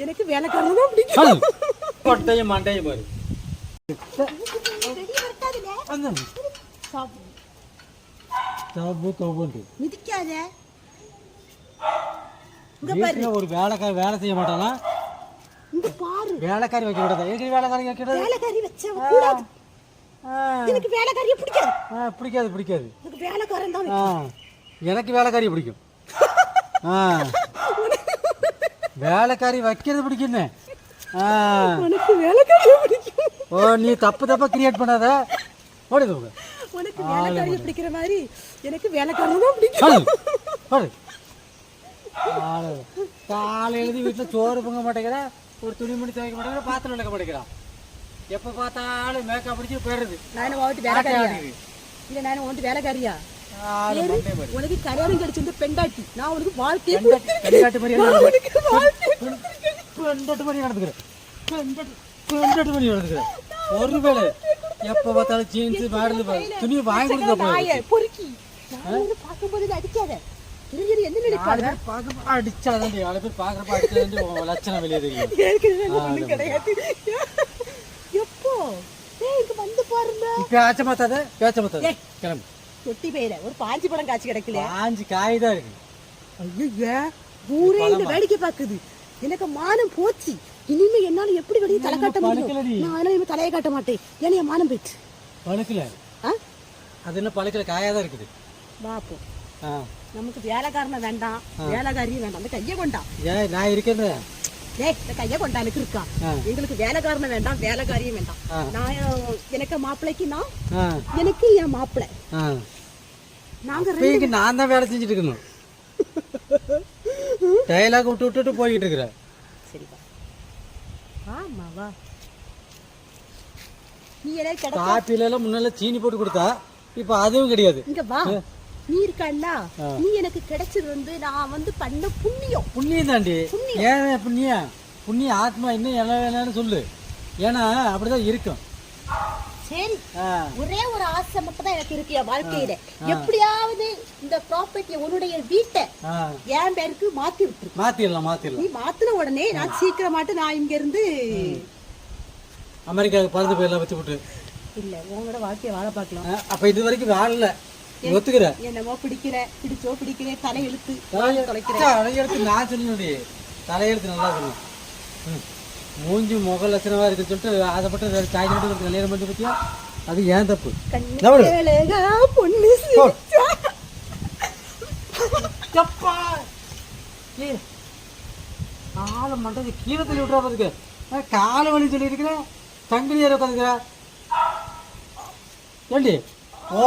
எனக்கு வேலைக்காரங்க தான் பிடிக்கும். கொட்டையும் மண்டையும் பாரு. மிதிக்காத. ஒரு வேலைக்காரி வேலை செய்ய மாட்டானா? இங்க பாரு. வேலைக்காரி வைக்க கூடாது. எங்க வேலைக்காரி வைக்க கூடாது? வேலைக்காரி வச்சா கூடாது. எனக்கு வேலைக்காரியை பிடிக்காது. பிடிக்காது பிடிக்காது. எனக்கு வேலைக்காரன் தான். எனக்கு வேலைக்காரி பிடிக்கும். வேலைக்காரி வைக்கிறது பிடிக்குன்னு. உனக்கு வேலைக்காரியை பிடிக்கும். ஓ, நீ தப்பா கிரியேட் பண்ணாத. ஓடி போங்க. உனக்கு வேலைக்காரியை பிடிக்கிற மாதிரி எனக்கு வேலைக்காரன் தான் பிடிக்கும். ஓடு. காலை எழுதி வீட்டில் சோறு பொங்க மாட்டேங்கிற, ஒரு துணி மணி துவைக்க மாட்டேங்கிற, பாத்திரம் விளக்க மாட்டேங்கிறான். எப்போ பார்த்தாலும் மேக்கப் பிடிச்சி போயிடுது. நான் ஓட்டு வேலைக்காரியா இல்லை? நான் ஓட்டு வேலைக்காரியா? உனக்கு கல்யாணம் கிடைச்சிருந்த பெண்டாட்டி. நான் உனக்கு வாழ்க்கையை பெண்டாட்டு மாதிரி நடந்துக்கிறேன். ஒருவேளை எப்ப பார்த்தாலும் ஜீன்ஸ் மாடல் துணி வாங்கி கொடுத்தா பொறுக்கி பார்க்கும்போது அடிக்காத. என்ன நினைப்பாங்க? அடிச்சாதான் யாரு பேர் பாக்குறப்ப அடிச்சாதான் லட்சணம் வெளியே தெரியும். கிடையாது. எப்போ வந்து பாருங்க. பேச்ச மாத்தாத கிளம்பு. தொட்டி பையில ஒரு பாஞ்சி படம் காய்ச்சி கிடைக்கல. பாஞ்சி காய்தான் இருக்கு. ஐயா, ஊரே இந்த வேடிக்கை பாக்குது. எனக்கு மானம் போச்சு. இனிமே என்னால எப்படி வெளியே தலை காட்ட முடியும்? நான் இனிமே தலையை காட்ட மாட்டேன். ஏன்னா என் மானம் போயிடுச்சு. பழுக்கல. அது என்ன பழுக்கல, காயாதான் இருக்குது. பாப்போம். நமக்கு வேலைக்காரன வேண்டாம், வேலைக்காரியும் வேண்டாம். அந்த கைய கொண்டா. நான் இருக்கேன். இந்த கைய கொண்டா எனக்கு இருக்கா. எங்களுக்கு வேலைக்காரன வேண்டாம், வேலைக்காரியும் வேண்டாம். நான் எனக்கு மாப்பிள்ளைக்கு எனக்கு என் மாப்பிள்ளை. நாங்க நான் தான் வேலை செஞ்சுட்டு இருக்கணும். டயலாக் விட்டு போய்கிட்டு இருக்கிறேன். சரிப்பா. ஆமாவா? நீ காப்பில எல்லாம் முன்னால சீனி போட்டு கொடுத்தா, இப்ப அதுவும் கிடையாது. இங்க வா. நீ இருக்கல்ல, நீ எனக்கு கிடைச்சது நான் பண்ண புண்ணியம். புண்ணியம் தாண்டி. ஏன் புண்ணியம் ஆத்மா இன்னும் என்ன வேணாலும் சொல்லு. ஏன்னா அப்படிதான் இருக்கும். சரி, ஒரே ஒரு ஆசை மட்டும் தான் எனக்கு இருக்கு என் வாழ்க்கையில. எப்படியாவது இந்த ப்ராப்பர்ட்டி உன்னுடைய வீட்டை என் பேருக்கு மாத்திடலாம். நீ மாத்தின உடனே நான் சீக்கிரமாட்டு நான் இங்க இருந்து அமெரிக்காவுக்கு பறந்து போயிடலாம். வச்சு விட்டு இல்ல, உங்களோட வாழ்க்கையை வாழ பார்க்கலாம். அப்ப இது வரைக்கும் வாழல. ஒத்துக்கிற என்னமோ பிடிக்கிறேன் தலையெழுத்து நான் சொன்னி தலையெழுத்து நல்லா சொல்லணும். மூஞ்சி முக லட்சணமா இருக்கு சொல்லிட்டு ஆசைப்பட்டு தாய் மட்டும் கல்யாணம் பண்ணி பத்தியா, அது ஏன் தப்பு. காலை மண்டை கீழே தள்ளி விட்டுறா பாத்துக்க. காலை வலி சொல்லி இருக்கிறேன். தங்கி ஏற உட்காந்துக்கிறா ஏண்டி? ஓ